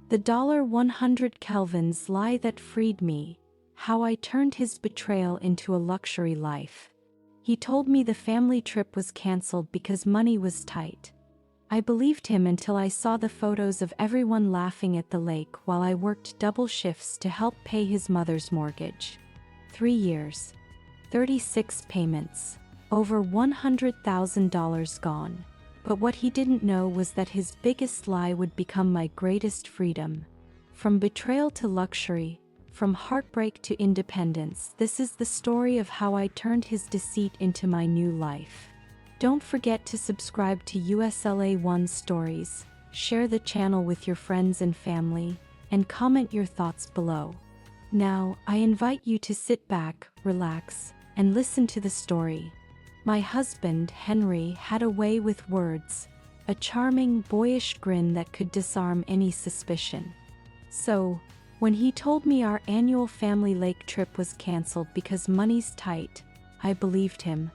The $100 Kelvin's lie that freed me, how I turned his betrayal into a luxury life. He told me the family trip was canceled because money was tight. I believed him until I saw the photos of everyone laughing at the lake while I worked double shifts to help pay his mother's mortgage. 3 years. 36 payments. Over $100,000 gone. But what he didn't know was that his biggest lie would become my greatest freedom. From betrayal to luxury, from heartbreak to independence, this is the story of how I turned his deceit into my new life. Don't forget to subscribe to USLA1 Stories, share the channel with your friends and family, and comment your thoughts below. Now, I invite you to sit back, relax, and listen to the story. My husband, Henry, had a way with words, a charming, boyish grin that could disarm any suspicion. So, when he told me our annual family lake trip was canceled because money's tight, I believed him.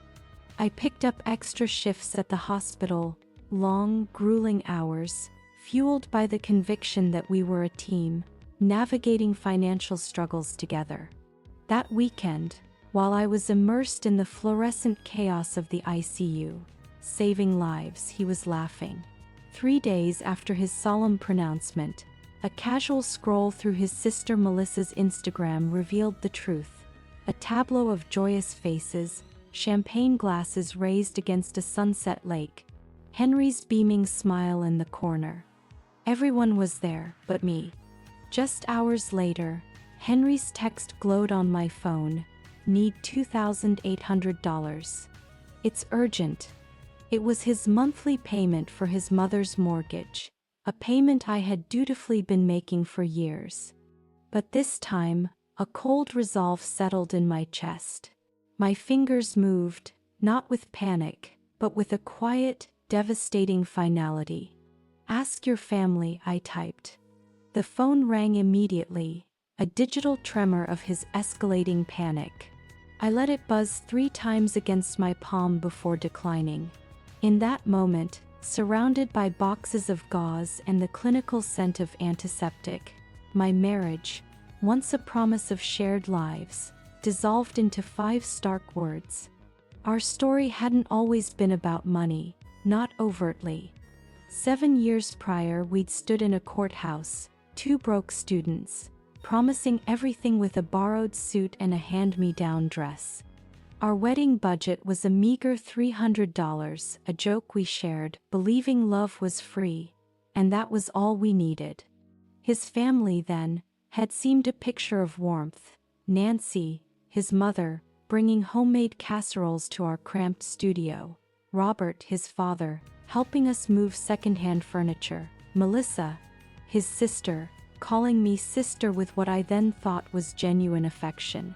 I picked up extra shifts at the hospital, long, grueling hours, fueled by the conviction that we were a team, navigating financial struggles together. That weekend, while I was immersed in the fluorescent chaos of the ICU, saving lives, he was laughing. 3 days after his solemn pronouncement, a casual scroll through his sister Melissa's Instagram revealed the truth. A tableau of joyous faces, champagne glasses raised against a sunset lake, Henry's beaming smile in the corner. Everyone was there, but me. Just hours later, Henry's text glowed on my phone, "Need $2,800. It's urgent." It was his monthly payment for his mother's mortgage, a payment I had dutifully been making for years. But this time, a cold resolve settled in my chest. My fingers moved, not with panic, but with a quiet, devastating finality. "Ask your family," I typed. The phone rang immediately, a digital tremor of his escalating panic. I let it buzz 3 times against my palm before declining. In that moment, surrounded by boxes of gauze and the clinical scent of antiseptic, my marriage, once a promise of shared lives, dissolved into 5 stark words. Our story hadn't always been about money, not overtly. 7 years prior, we'd stood in a courthouse, 2 broke students, promising everything with a borrowed suit and a hand-me-down dress. Our wedding budget was a meager $300, a joke we shared, believing love was free, and that was all we needed. His family, then, had seemed a picture of warmth. Nancy, his mother, bringing homemade casseroles to our cramped studio. Robert, his father, helping us move secondhand furniture. Melissa, his sister, calling me sister with what I then thought was genuine affection.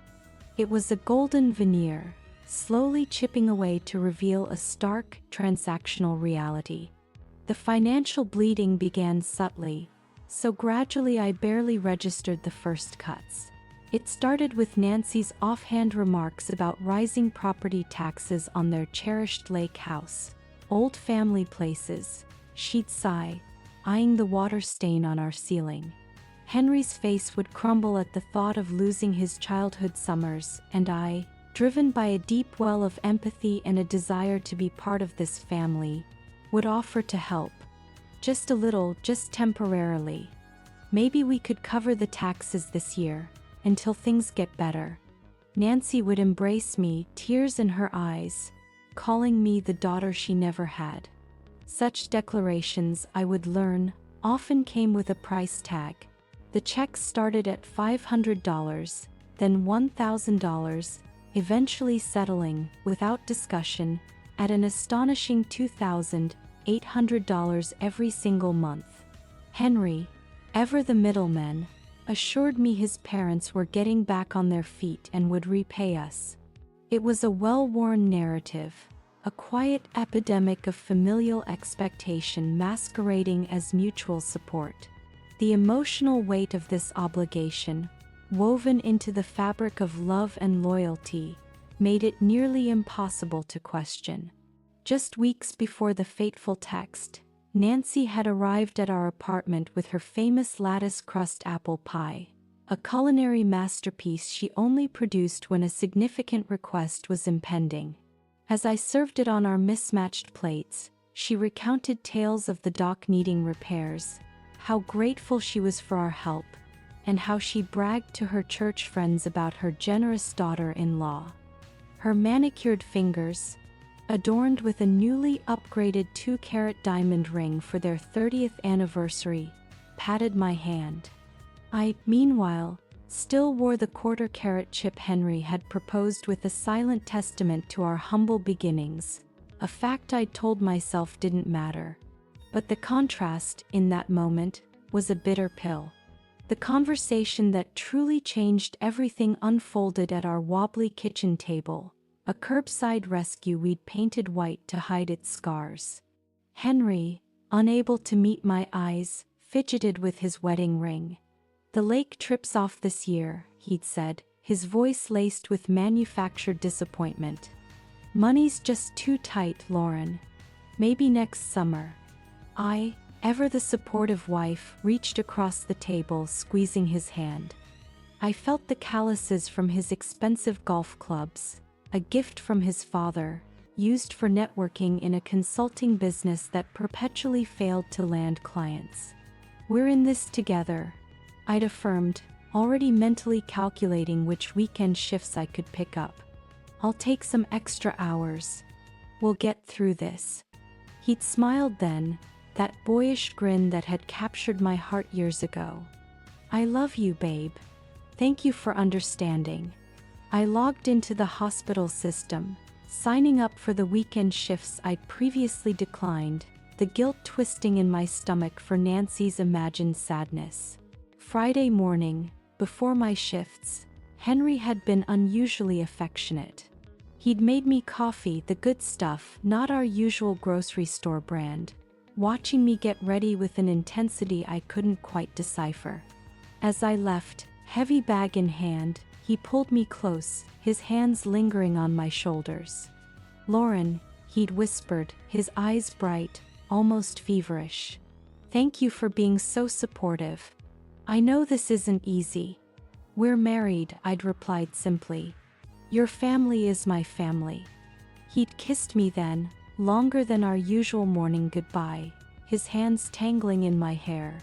It was a golden veneer, slowly chipping away to reveal a stark, transactional reality. The financial bleeding began subtly, so gradually I barely registered the first cuts. It started with Nancy's offhand remarks about rising property taxes on their cherished lake house. "Old family places," she'd sigh, eyeing the water stain on our ceiling. Henry's face would crumble at the thought of losing his childhood summers, and I, driven by a deep well of empathy and a desire to be part of this family, would offer to help. Just a little, just temporarily. "Maybe we could cover the taxes this year, until things get better." Nancy would embrace me, tears in her eyes, calling me the daughter she never had. Such declarations, I would learn, often came with a price tag. The checks started at $500, then $1,000, eventually settling, without discussion, at an astonishing $2,800 every single month. Henry, ever the middleman, assured me his parents were getting back on their feet and would repay us. It was a well-worn narrative, a quiet epidemic of familial expectation masquerading as mutual support. The emotional weight of this obligation, woven into the fabric of love and loyalty, made it nearly impossible to question. Just weeks before the fateful text, Nancy had arrived at our apartment with her famous lattice crust apple pie, a culinary masterpiece she only produced when a significant request was impending. As I served it on our mismatched plates, she recounted tales of the dock needing repairs, how grateful she was for our help, and how she bragged to her church friends about her generous daughter-in-law. Her manicured fingers, adorned with a newly upgraded 2-carat diamond ring for their 30th anniversary, patted my hand. I, meanwhile, still wore the quarter-carat chip Henry had proposed with a silent testament to our humble beginnings, a fact I'd told myself didn't matter. But the contrast, in that moment, was a bitter pill. The conversation that truly changed everything unfolded at our wobbly kitchen table, a curbside rescue we'd painted white to hide its scars. Henry, unable to meet my eyes, fidgeted with his wedding ring. "The lake trip's off this year," he'd said, his voice laced with manufactured disappointment. "Money's just too tight, Lauren. Maybe next summer." I, ever the supportive wife, reached across the table, squeezing his hand. I felt the calluses from his expensive golf clubs, a gift from his father, used for networking in a consulting business that perpetually failed to land clients. "We're in this together," I'd affirmed, already mentally calculating which weekend shifts I could pick up. "I'll take some extra hours. We'll get through this." He'd smiled then, that boyish grin that had captured my heart years ago. "I love you, babe. Thank you for understanding." I logged into the hospital system, signing up for the weekend shifts I'd previously declined, the guilt twisting in my stomach for Nancy's imagined sadness. Friday morning, before my shifts, Henry had been unusually affectionate. He'd made me coffee, the good stuff, not our usual grocery store brand, watching me get ready with an intensity I couldn't quite decipher. As I left, heavy bag in hand, he pulled me close, his hands lingering on my shoulders. "Lauren," he'd whispered, his eyes bright, almost feverish. "Thank you for being so supportive. I know this isn't easy." "We're married," I'd replied simply. "Your family is my family." He'd kissed me then, longer than our usual morning goodbye, his hands tangling in my hair.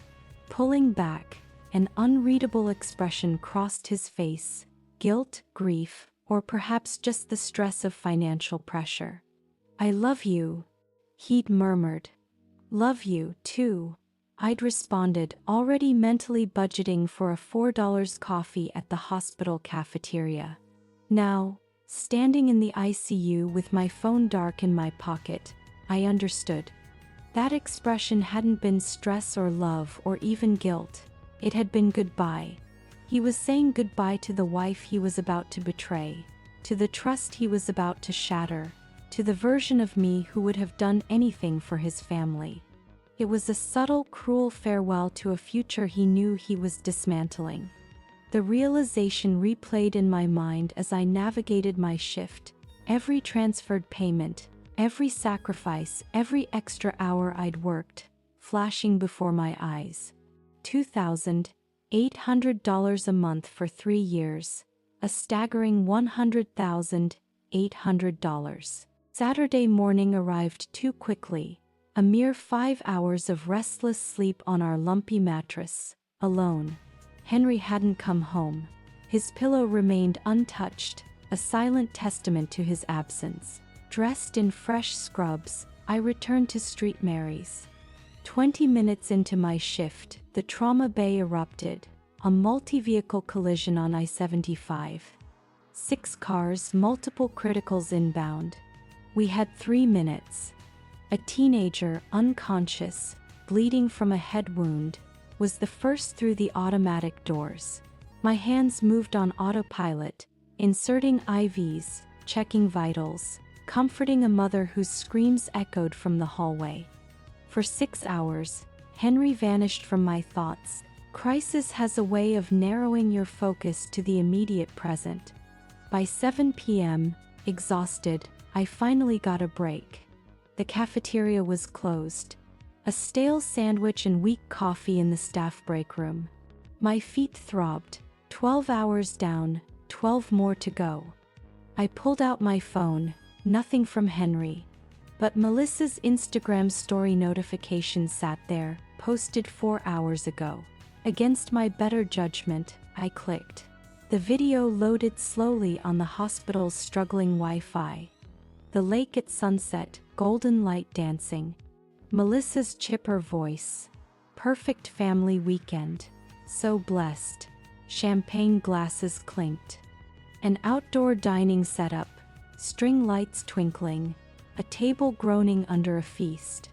Pulling back, an unreadable expression crossed his face, guilt, grief, or perhaps just the stress of financial pressure. "I love you," he'd murmured. "Love you, too," I'd responded, already mentally budgeting for a $4 coffee at the hospital cafeteria. Now, standing in the ICU with my phone dark in my pocket, I understood. That expression hadn't been stress or love or even guilt. It had been goodbye. He was saying goodbye to the wife he was about to betray, to the trust he was about to shatter, to the version of me who would have done anything for his family. It was a subtle, cruel farewell to a future he knew he was dismantling. The realization replayed in my mind as I navigated my shift, every transferred payment, every sacrifice, every extra hour I'd worked, flashing before my eyes. $2,800 a month for 3 years, a staggering $100,800. Saturday morning arrived too quickly, a mere 5 hours of restless sleep on our lumpy mattress, alone. Henry hadn't come home. His pillow remained untouched, a silent testament to his absence. Dressed in fresh scrubs, I returned to Street Mary's. 20 minutes into my shift, the trauma bay erupted, a multi-vehicle collision on I-75. 6 cars, multiple criticals inbound. We had 3 minutes. A teenager, unconscious, bleeding from a head wound, was the first through the automatic doors. My hands moved on autopilot, inserting IVs, checking vitals, comforting a mother whose screams echoed from the hallway. For 6 hours, Henry vanished from my thoughts. Crisis has a way of narrowing your focus to the immediate present. By 7 p.m., exhausted, I finally got a break. The cafeteria was closed. A stale sandwich and weak coffee in the staff break room. My feet throbbed. 12 hours down, 12 more to go. I pulled out my phone, nothing from Henry. But Melissa's Instagram story notification sat there, posted 4 hours ago. Against my better judgment, I clicked. The video loaded slowly on the hospital's struggling Wi-Fi. The lake at sunset, golden light dancing. Melissa's chipper voice. Perfect family weekend. So blessed. Champagne glasses clinked. An outdoor dining setup. String lights twinkling. A table groaning under a feast.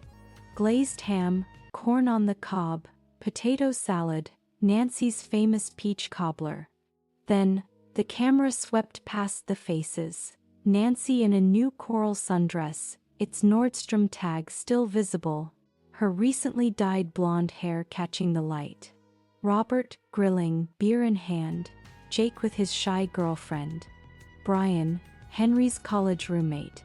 Glazed ham, corn on the cob, potato salad, Nancy's famous peach cobbler. Then, the camera swept past the faces. Nancy in a new coral sundress, its Nordstrom tag still visible, her recently dyed blonde hair catching the light. Robert, grilling, beer in hand, Jake with his shy girlfriend. Brian, Henry's college roommate.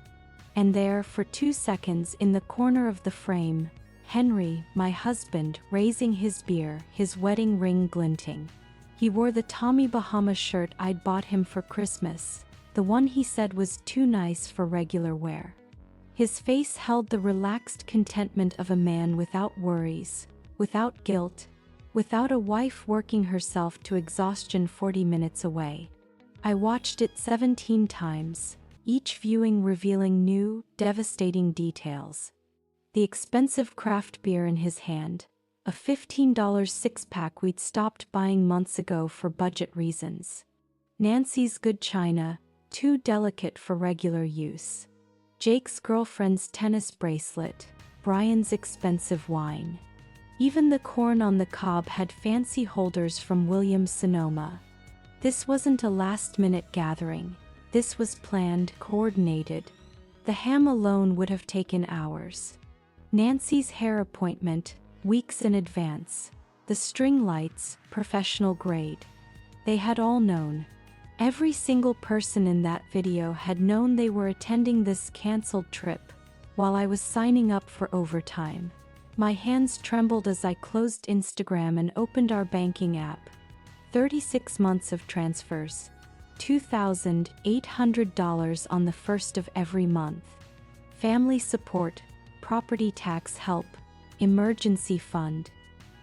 And there, for 2 seconds in the corner of the frame, Henry, my husband, raising his beer, his wedding ring glinting. He wore the Tommy Bahama shirt I'd bought him for Christmas, the one he said was too nice for regular wear. His face held the relaxed contentment of a man without worries, without guilt, without a wife working herself to exhaustion 40 minutes away. I watched it 17 times, each viewing revealing new, devastating details. The expensive craft beer in his hand, a $15 six-pack we'd stopped buying months ago for budget reasons. Nancy's good china, too delicate for regular use. Jake's girlfriend's tennis bracelet, Brian's expensive wine. Even the corn on the cob had fancy holders from Williams-Sonoma. This wasn't a last-minute gathering. This was planned, coordinated. The ham alone would have taken hours. Nancy's hair appointment, weeks in advance. The string lights, professional grade. They had all known. Every single person in that video had known they were attending this canceled trip, while I was signing up for overtime. My hands trembled as I closed Instagram and opened our banking app. 36 months of transfers. $2,800 on the first of every month. Family support, property tax help, emergency fund.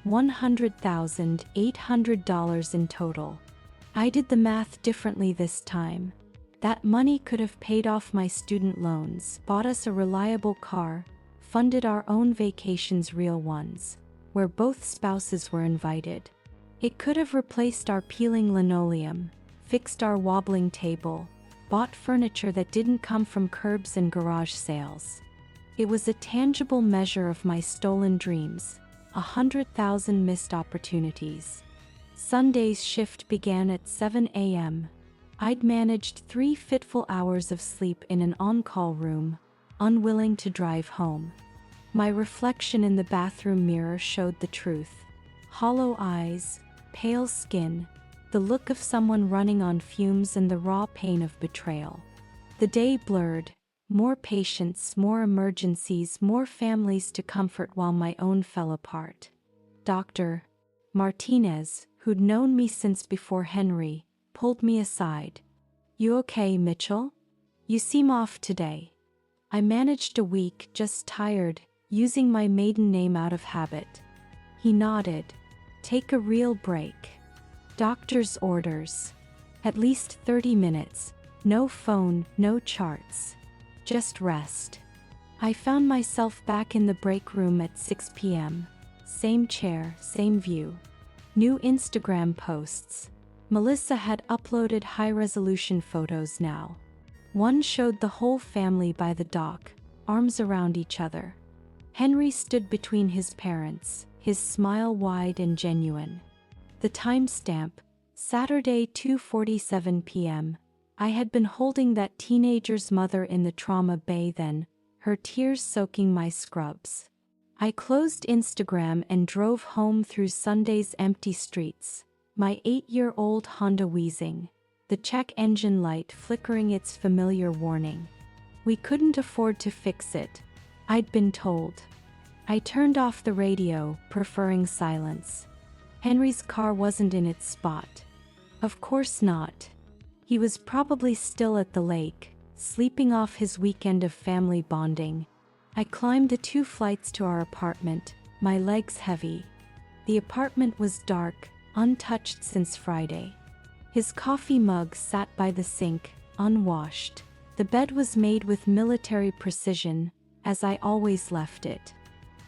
$100,800 in total. I did the math differently this time. That money could have paid off my student loans, bought us a reliable car, funded our own vacations, real ones, where both spouses were invited. It could have replaced our peeling linoleum, fixed our wobbling table, bought furniture that didn't come from curbs and garage sales. It was a tangible measure of my stolen dreams, 100,000 missed opportunities. Sunday's shift began at 7 a.m. I'd managed 3 fitful hours of sleep in an on-call room, unwilling to drive home. My reflection in the bathroom mirror showed the truth. Hollow eyes, pale skin, the look of someone running on fumes, and the raw pain of betrayal. The day blurred. More patients, more emergencies, more families to comfort while my own fell apart. Dr. Martinez, who'd known me since before Henry, pulled me aside. "You okay, Mitchell? You seem off today." I managed a week, just tired, using my maiden name out of habit. He nodded. "Take a real break. Doctor's orders. At least 30 minutes. No phone, no charts. Just rest." I found myself back in the break room at 6 p.m. Same chair, same view. New Instagram posts. Melissa had uploaded high-resolution photos now. One showed the whole family by the dock, arms around each other. Henry stood between his parents, his smile wide and genuine. The timestamp, Saturday 2:47 p.m. I had been holding that teenager's mother in the trauma bay then, her tears soaking my scrubs. I closed Instagram and drove home through Sunday's empty streets, my 8-year-old Honda wheezing, the check engine light flickering its familiar warning. We couldn't afford to fix it, I'd been told. I turned off the radio, preferring silence. Henry's car wasn't in its spot. Of course not. He was probably still at the lake, sleeping off his weekend of family bonding. I climbed the 2 flights to our apartment, my legs heavy. The apartment was dark, untouched since Friday. His coffee mug sat by the sink, unwashed. The bed was made with military precision, as I always left it.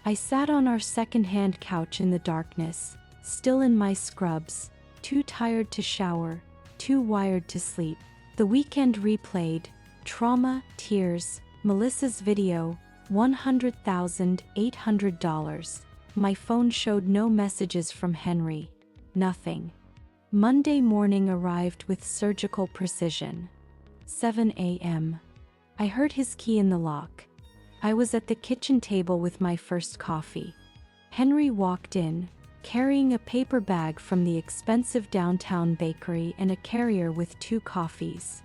I sat on our second-hand couch in the darkness, still in my scrubs, too tired to shower, too wired to sleep. The weekend replayed, trauma, tears, Melissa's video, $100,800. My phone showed no messages from Henry. Nothing. Monday morning arrived with surgical precision. 7 a.m. I heard his key in the lock. I was at the kitchen table with my first coffee. Henry walked in, carrying a paper bag from the expensive downtown bakery and a carrier with 2 coffees.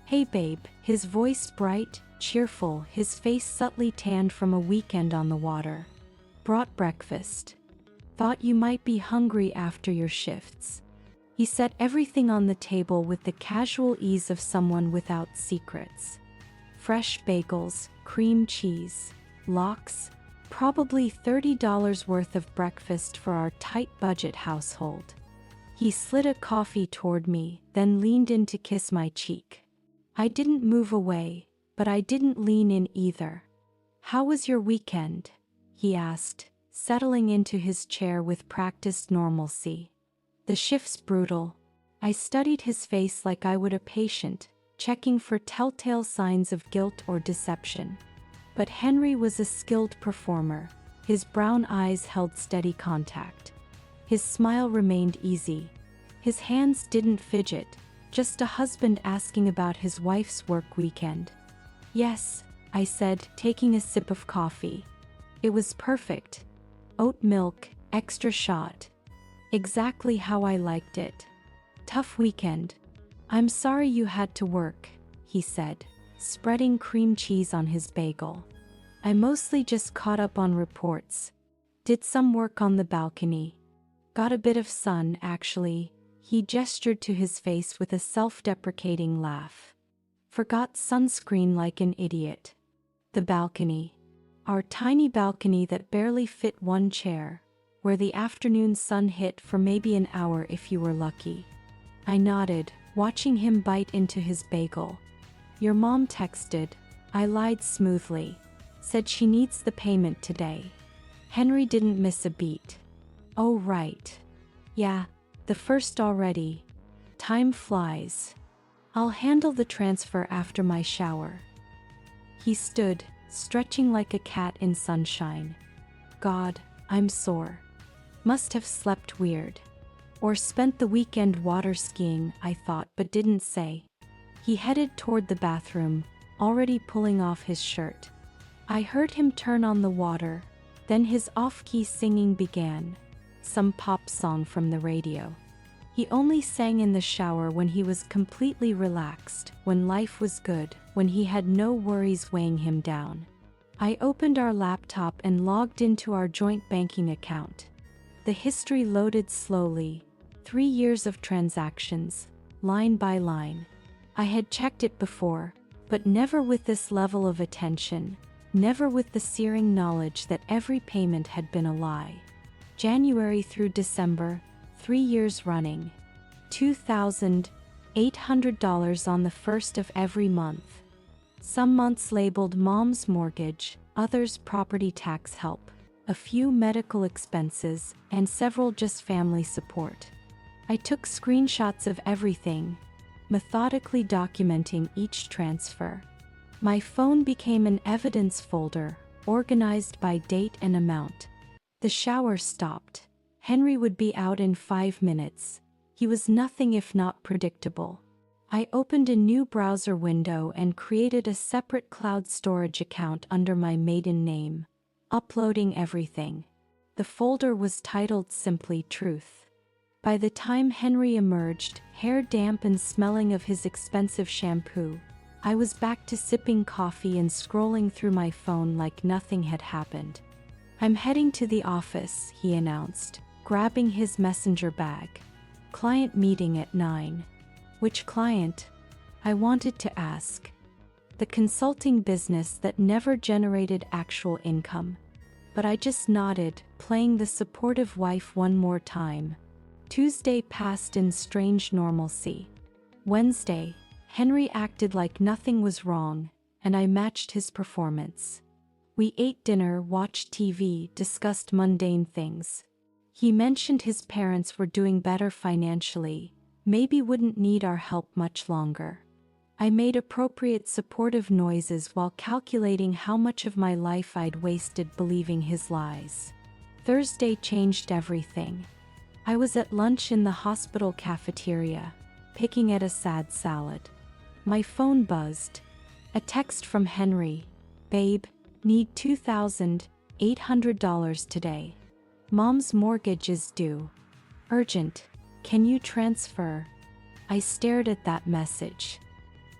"Hey babe," his voice bright, cheerful, his face subtly tanned from a weekend on the water. "Brought breakfast. Thought you might be hungry after your shifts." He set everything on the table with the casual ease of someone without secrets. Fresh bagels, cream cheese, lox, probably $30 worth of breakfast for our tight-budget household. He slid a coffee toward me, then leaned in to kiss my cheek. I didn't move away, but I didn't lean in either. "How was your weekend?" he asked, settling into his chair with practiced normalcy. "The shift's brutal." I studied his face like I would a patient, checking for telltale signs of guilt or deception. But Henry was a skilled performer. His brown eyes held steady contact. His smile remained easy. His hands didn't fidget, just a husband asking about his wife's work weekend. "Yes," I said, taking a sip of coffee. "It was perfect. Oat milk, extra shot. Exactly how I liked it. Tough weekend. I'm sorry you had to work," he said, spreading cream cheese on his bagel. "I mostly just caught up on reports. Did some work on the balcony. Got a bit of sun, actually." He gestured to his face with a self-deprecating laugh. "Forgot sunscreen like an idiot." The balcony. Our tiny balcony that barely fit 1 chair, where the afternoon sun hit for maybe an hour if you were lucky. I nodded, watching him bite into his bagel. "Your mom texted." I lied smoothly. "Said she needs the payment today." Henry didn't miss a beat. "Oh right. Yeah, the first already. Time flies. I'll handle the transfer after my shower." He stood, stretching like a cat in sunshine. "God, I'm sore. Must have slept weird. Or spent the weekend water skiing," I thought but didn't say. He headed toward the bathroom, already pulling off his shirt. I heard him turn on the water, then his off-key singing began. Some pop song from the radio. He only sang in the shower when he was completely relaxed, when life was good, when he had no worries weighing him down. I opened our laptop and logged into our joint banking account. The history loaded slowly. 3 years of transactions, line by line. I had checked it before, but never with this level of attention, never with the searing knowledge that every payment had been a lie. January through December, 3 years running. $2,800 on the first of every month. Some months labeled mom's mortgage, others property tax help, a few medical expenses, and several just family support. I took screenshots of everything, methodically documenting each transfer. My phone became an evidence folder, organized by date and amount. The shower stopped. Henry would be out in 5 minutes. He was nothing if not predictable. I opened a new browser window and created a separate cloud storage account under my maiden name, uploading everything. The folder was titled simply Truth. By the time Henry emerged, hair damp and smelling of his expensive shampoo, I was back to sipping coffee and scrolling through my phone like nothing had happened. I'm heading to the office, he announced, grabbing his messenger bag. Client meeting at 9. Which client? I wanted to ask. The consulting business that never generated actual income. But I just nodded, playing the supportive wife one more time. Tuesday passed in strange normalcy. Wednesday, Henry acted like nothing was wrong, and I matched his performance. We ate dinner, watched TV, discussed mundane things. He mentioned his parents were doing better financially, maybe wouldn't need our help much longer. I made appropriate supportive noises while calculating how much of my life I'd wasted believing his lies. Thursday changed everything. I was at lunch in the hospital cafeteria, picking at a sad salad. My phone buzzed. A text from Henry. Babe, need $2,800 today. Mom's mortgage is due. Urgent. Can you transfer? I stared at that message.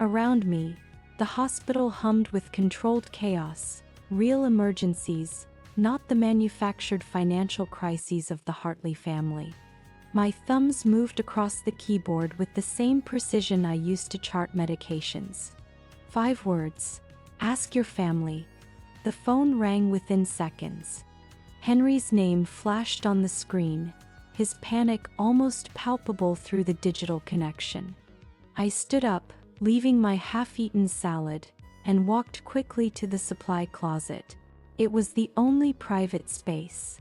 Around me, the hospital hummed with controlled chaos, real emergencies, not the manufactured financial crises of the Hartley family. My thumbs moved across the keyboard with the same precision I used to chart medications. 5 words. Ask your family. The phone rang within seconds. Henry's name flashed on the screen, his panic almost palpable through the digital connection. I stood up, leaving my half-eaten salad, and walked quickly to the supply closet. It was the only private space.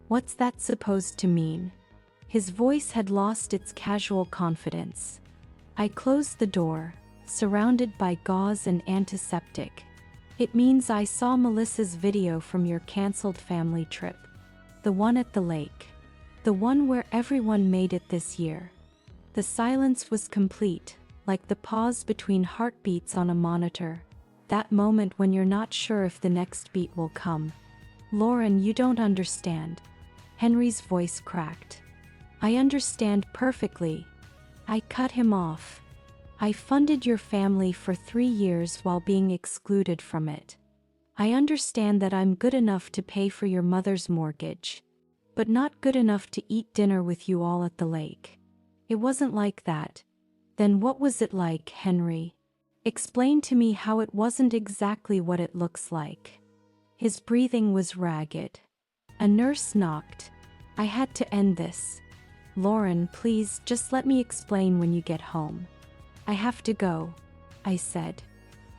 What's that supposed to mean? His voice had lost its casual confidence. I closed the door, surrounded by gauze and antiseptic. It means I saw Melissa's video from your canceled family trip. The one at the lake. The one where everyone made it this year. The silence was complete, like the pause between heartbeats on a monitor. That moment when you're not sure if the next beat will come. Lauren, you don't understand. Henry's voice cracked. I understand perfectly. I cut him off. I funded your family for 3 years while being excluded from it. I understand that I'm good enough to pay for your mother's mortgage, but not good enough to eat dinner with you all at the lake. It wasn't like that. Then what was it like, Henry? Explain to me how it wasn't exactly what it looks like. His breathing was ragged. A nurse knocked. I had to end this. Lauren, please, just let me explain when you get home. I have to go, I said.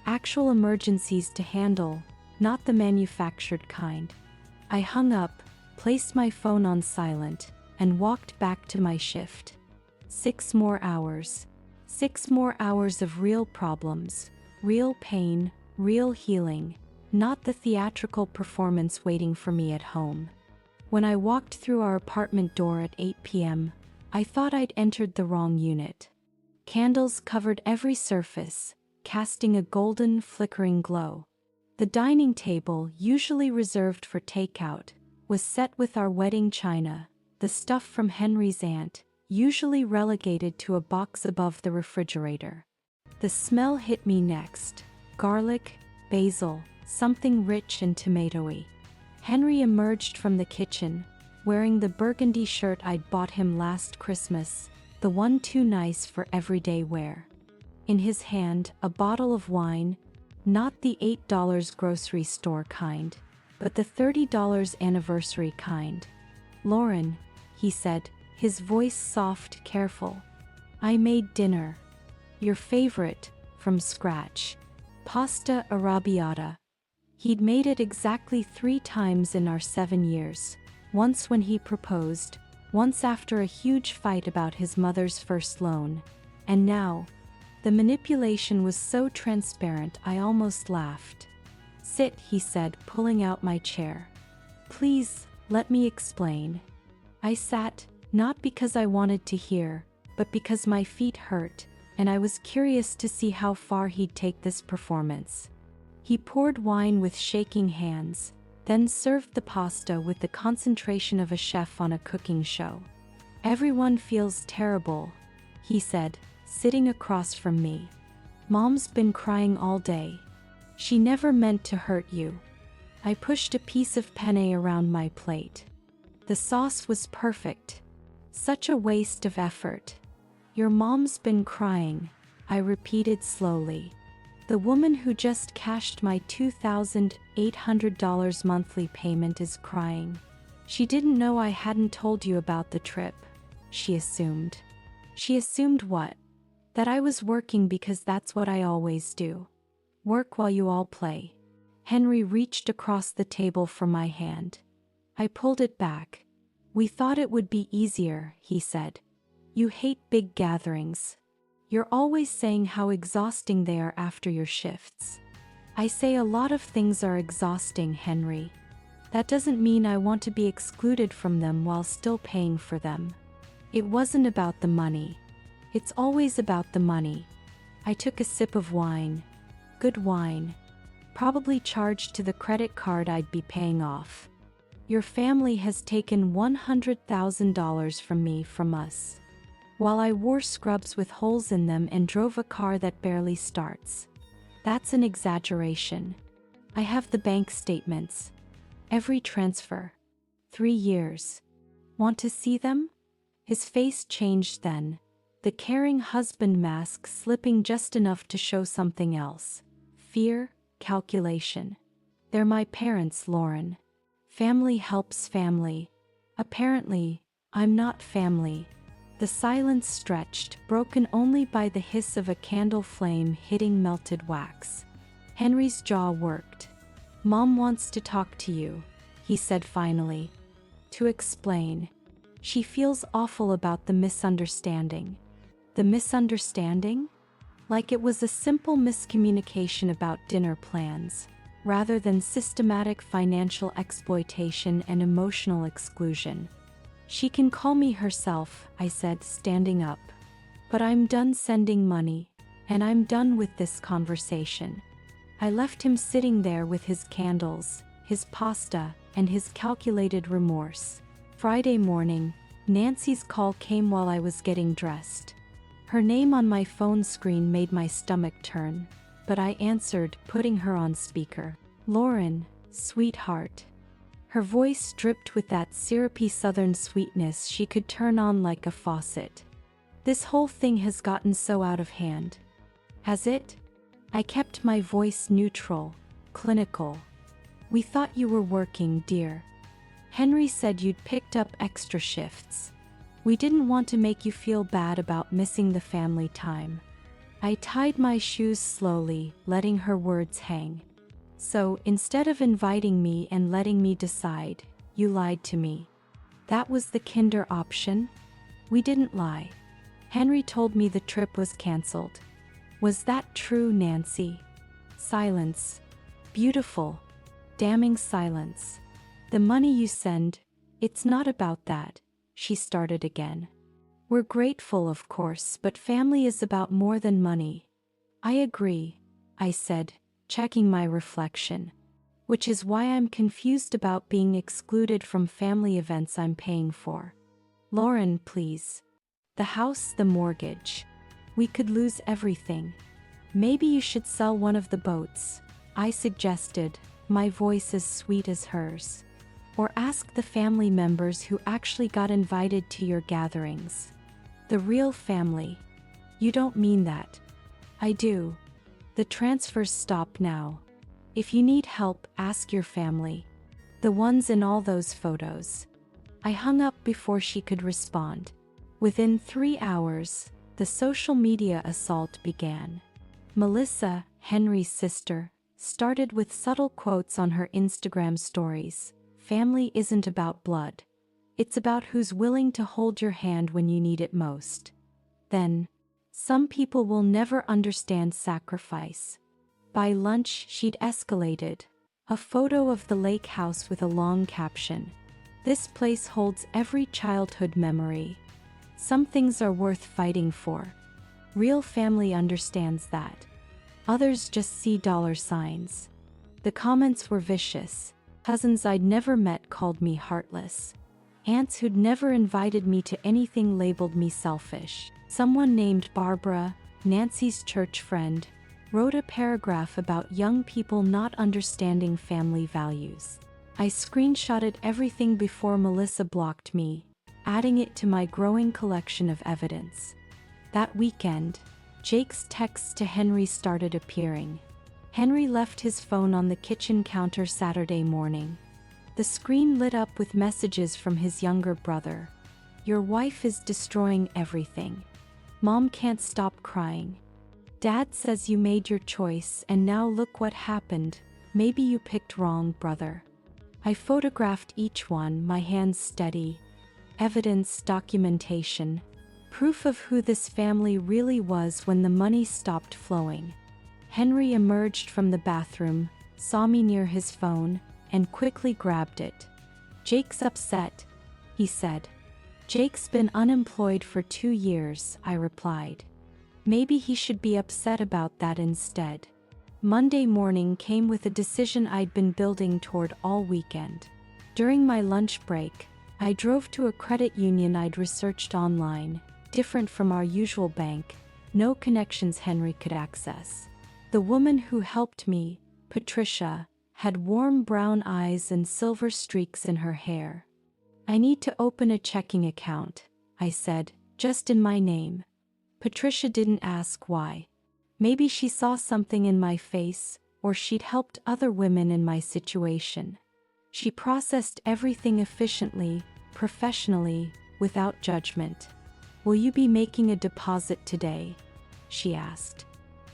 Actual emergencies to handle, not the manufactured kind. I hung up, placed my phone on silent, and walked back to my shift. 6 more hours. 6 more hours of real problems, real pain, real healing, not the theatrical performance waiting for me at home. When I walked through our apartment door at 8 p.m., I thought I'd entered the wrong unit. Candles covered every surface, casting a golden, flickering glow. The dining table, usually reserved for takeout, was set with our wedding china, the stuff from Henry's aunt, usually relegated to a box above the refrigerator. The smell hit me next. Garlic, basil, something rich and tomatoey. Henry emerged from the kitchen, wearing the burgundy shirt I'd bought him last Christmas, the one too nice for everyday wear. In his hand, a bottle of wine, not the $8 grocery store kind, but the $30 anniversary kind. Lauren, he said, his voice soft, careful. I made dinner. Your favorite, from scratch. Pasta arrabbiata. He'd made it exactly 3 times in our 7 years. Once when he proposed, once after a huge fight about his mother's first loan. And now, the manipulation was so transparent I almost laughed. Sit, he said, pulling out my chair. Please, let me explain. I sat, not because I wanted to hear, but because my feet hurt, and I was curious to see how far he'd take this performance. He poured wine with shaking hands, then served the pasta with the concentration of a chef on a cooking show. Everyone feels terrible, he said, sitting across from me. Mom's been crying all day. She never meant to hurt you. I pushed a piece of penne around my plate. The sauce was perfect. Such a waste of effort. Your mom's been crying, I repeated slowly. The woman who just cashed my $2,800 monthly payment is crying. She didn't know I hadn't told you about the trip, she assumed. She assumed what? That I was working because that's what I always do. Work while you all play. Henry reached across the table for my hand. I pulled it back. We thought it would be easier, he said. You hate big gatherings. You're always saying how exhausting they are after your shifts. I say a lot of things are exhausting, Henry. That doesn't mean I want to be excluded from them while still paying for them. It wasn't about the money. It's always about the money. I took a sip of wine. Good wine. Probably charged to the credit card I'd be paying off. Your family has taken $100,000 from us. While I wore scrubs with holes in them and drove a car that barely starts. That's an exaggeration. I have the bank statements. Every transfer. 3 years. Want to see them? His face changed then, the caring husband mask slipping just enough to show something else. Fear, calculation. They're my parents, Lauren. Family helps family. Apparently, I'm not family. The silence stretched, broken only by the hiss of a candle flame hitting melted wax. Henry's jaw worked. Mom wants to talk to you, he said finally. To explain. She feels awful about the misunderstanding. The misunderstanding? Like it was a simple miscommunication about dinner plans, rather than systematic financial exploitation and emotional exclusion. She can call me herself, I said, standing up. But I'm done sending money, and I'm done with this conversation. I left him sitting there with his candles, his pasta, and his calculated remorse. Friday morning, Nancy's call came while I was getting dressed. Her name on my phone screen made my stomach turn, but I answered, putting her on speaker. Lauren, sweetheart. Her voice dripped with that syrupy southern sweetness she could turn on like a faucet. This whole thing has gotten so out of hand. Has it? I kept my voice neutral, clinical. We thought you were working, dear. Henry said you'd picked up extra shifts. We didn't want to make you feel bad about missing the family time. I tied my shoes slowly, letting her words hang. So, instead of inviting me and letting me decide, you lied to me. That was the kinder option? We didn't lie. Henry told me the trip was canceled. Was that true, Nancy? Silence. Beautiful. Damning silence. The money you send, it's not about that, she started again. We're grateful, of course, but family is about more than money. I agree, I said, checking my reflection. Which is why I'm confused about being excluded from family events I'm paying for. Lauren, please. The house, the mortgage. We could lose everything. Maybe you should sell one of the boats, I suggested, my voice as sweet as hers. Or ask the family members who actually got invited to your gatherings. The real family. You don't mean that. I do. The transfers stop now. If you need help, ask your family. The ones in all those photos. I hung up before she could respond. Within 3 hours, the social media assault began. Melissa, Henry's sister, started with subtle quotes on her Instagram stories. Family isn't about blood. It's about who's willing to hold your hand when you need it most. Then, some people will never understand sacrifice. By lunch, she'd escalated. A photo of the lake house with a long caption. This place holds every childhood memory. Some things are worth fighting for. Real family understands that. Others just see dollar signs. The comments were vicious. Cousins I'd never met called me heartless. Aunts who'd never invited me to anything labeled me selfish. Someone named Barbara, Nancy's church friend, wrote a paragraph about young people not understanding family values. I screenshotted everything before Melissa blocked me, adding it to my growing collection of evidence. That weekend, Jake's texts to Henry started appearing. Henry left his phone on the kitchen counter Saturday morning. The screen lit up with messages from his younger brother. "Your wife is destroying everything. Mom can't stop crying. Dad says you made your choice and now look what happened. Maybe you picked wrong, brother." I photographed each one, my hands steady. Evidence, documentation, proof of who this family really was when the money stopped flowing. Henry emerged from the bathroom, saw me near his phone, and quickly grabbed it. "Jake's upset," he said. "Jake's been unemployed for 2 years," I replied. "Maybe he should be upset about that instead." Monday morning came with a decision I'd been building toward all weekend. During my lunch break, I drove to a credit union I'd researched online, different from our usual bank, no connections Henry could access. The woman who helped me, Patricia, had warm brown eyes and silver streaks in her hair. "I need to open a checking account," I said, "just in my name." Patricia didn't ask why. Maybe she saw something in my face, or she'd helped other women in my situation. She processed everything efficiently, professionally, without judgment. "Will you be making a deposit today?" she asked.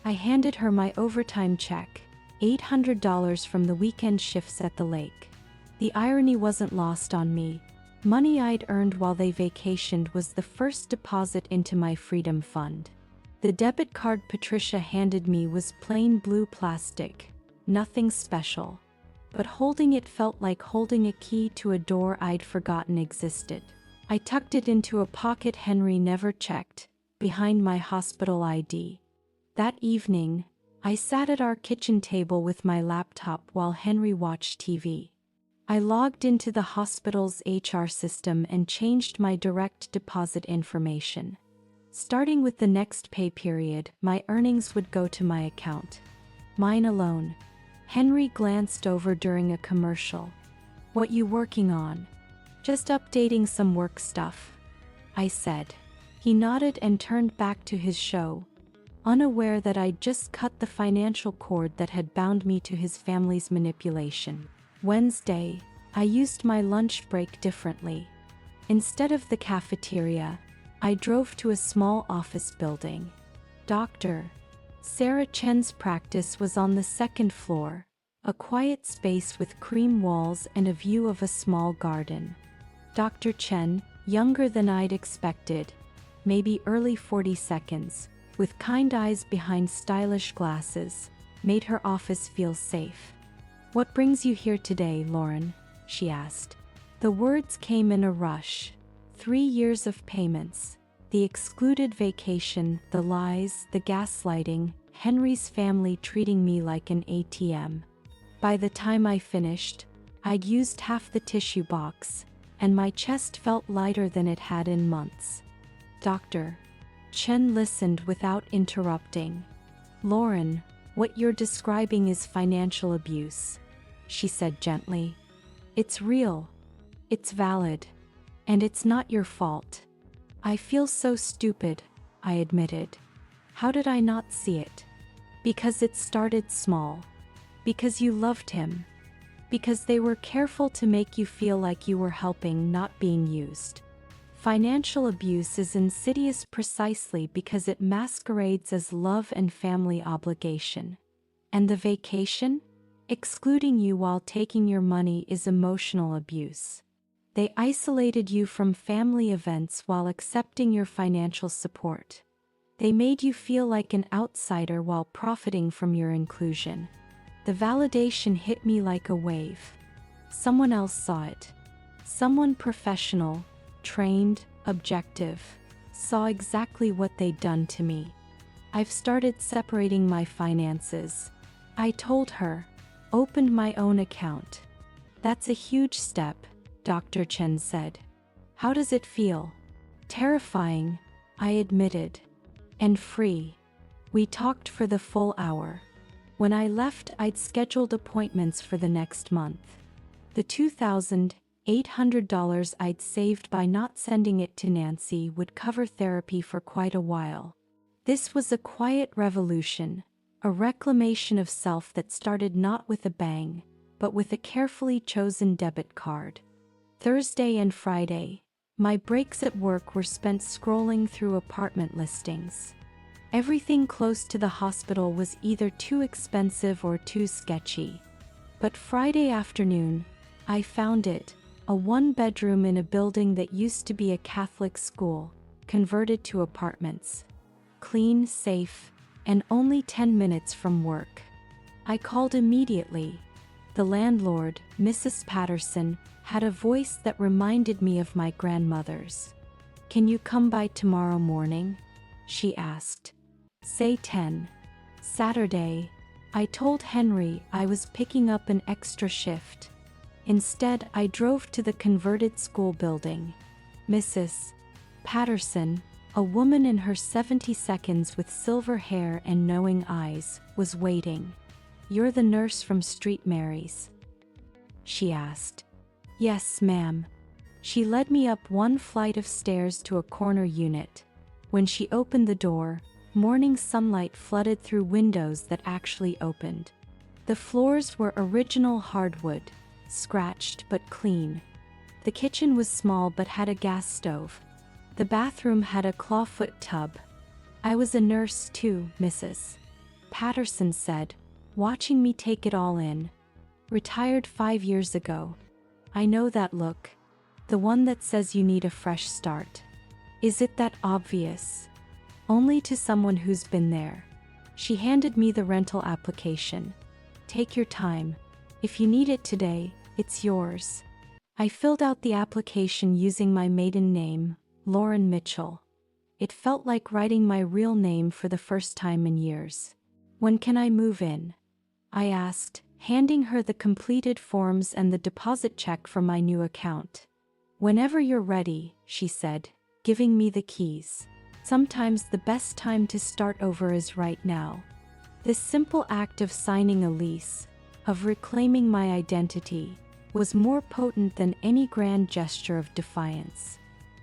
I handed her my overtime check, $800 from the weekend shifts at the lake. The irony wasn't lost on me. Money I'd earned while they vacationed was the first deposit into my freedom fund. The debit card Patricia handed me was plain blue plastic, nothing special. But holding it felt like holding a key to a door I'd forgotten existed. I tucked it into a pocket Henry never checked, behind my hospital ID. That evening, I sat at our kitchen table with my laptop while Henry watched TV. I logged into the hospital's HR system and changed my direct deposit information. Starting with the next pay period, my earnings would go to my account. Mine alone. Henry glanced over during a commercial. "What you working on?" "Just updating some work stuff," I said. He nodded and turned back to his show, unaware that I'd just cut the financial cord that had bound me to his family's manipulation. Wednesday, I used my lunch break differently. Instead of the cafeteria, I drove to a small office building. Dr. Sarah Chen's practice was on the second floor, a quiet space with cream walls and a view of a small garden. Dr. Chen, younger than I'd expected, maybe early 42s, with kind eyes behind stylish glasses, made her office feel safe. "What brings you here today, Lauren?" she asked. The words came in a rush. 3 years of payments, the excluded vacation, the lies, the gaslighting, Henry's family treating me like an ATM. By the time I finished, I'd used half the tissue box, and my chest felt lighter than it had in months. Dr. Chen listened without interrupting. "Lauren, what you're describing is financial abuse," she said gently. "It's real. It's valid. And it's not your fault." "I feel so stupid," I admitted. "How did I not see it?" "Because it started small. Because you loved him. Because they were careful to make you feel like you were helping, not being used. Financial abuse is insidious precisely because it masquerades as love and family obligation. And the vacation? Excluding you while taking your money is emotional abuse. They isolated you from family events while accepting your financial support. They made you feel like an outsider while profiting from your inclusion. The validation hit me like a wave. Someone else saw it. Someone professional, trained, objective, saw exactly what they'd done to me. "I've started separating my finances," I told her. "Opened my own account." "That's a huge step," Dr. Chen said. "How does it feel?" "Terrifying," I admitted. "And free." We talked for the full hour. When I left, I'd scheduled appointments for the next month. The $2,800 I'd saved by not sending it to Nancy would cover therapy for quite a while. This was a quiet revolution, a reclamation of self that started not with a bang, but with a carefully chosen debit card. Thursday and Friday, my breaks at work were spent scrolling through apartment listings. Everything close to the hospital was either too expensive or too sketchy. But Friday afternoon, I found it, a one-bedroom in a building that used to be a Catholic school, converted to apartments. Clean, safe, and only 10 minutes from work. I called immediately. The landlord, Mrs. Patterson, had a voice that reminded me of my grandmother's. "Can you come by tomorrow morning?" she asked. "Say 10. Saturday." I told Henry I was picking up an extra shift. Instead, I drove to the converted school building. Mrs. Patterson, a woman in her 70s with silver hair and knowing eyes, was waiting. "You're the nurse from Street Mary's?" she asked. "Yes, ma'am." She led me up one flight of stairs to a corner unit. When she opened the door, morning sunlight flooded through windows that actually opened. The floors were original hardwood, scratched but clean. The kitchen was small but had a gas stove. The bathroom had a clawfoot tub. "I was a nurse too, Mrs. Patterson said, watching me take it all in. "Retired 5 years ago. I know that look. The one that says you need a fresh start. Is it that obvious?" "Only to someone who's been there." She handed me the rental application. "Take your time. If you need it today, it's yours." I filled out the application using my maiden name, Lauren Mitchell. It felt like writing my real name for the first time in years. "When can I move in?" I asked, handing her the completed forms and the deposit check for my new account. "Whenever you're ready," she said, giving me the keys. Sometimes the best time to start over is right now. This simple act of signing a lease, of reclaiming my identity, was more potent than any grand gesture of defiance.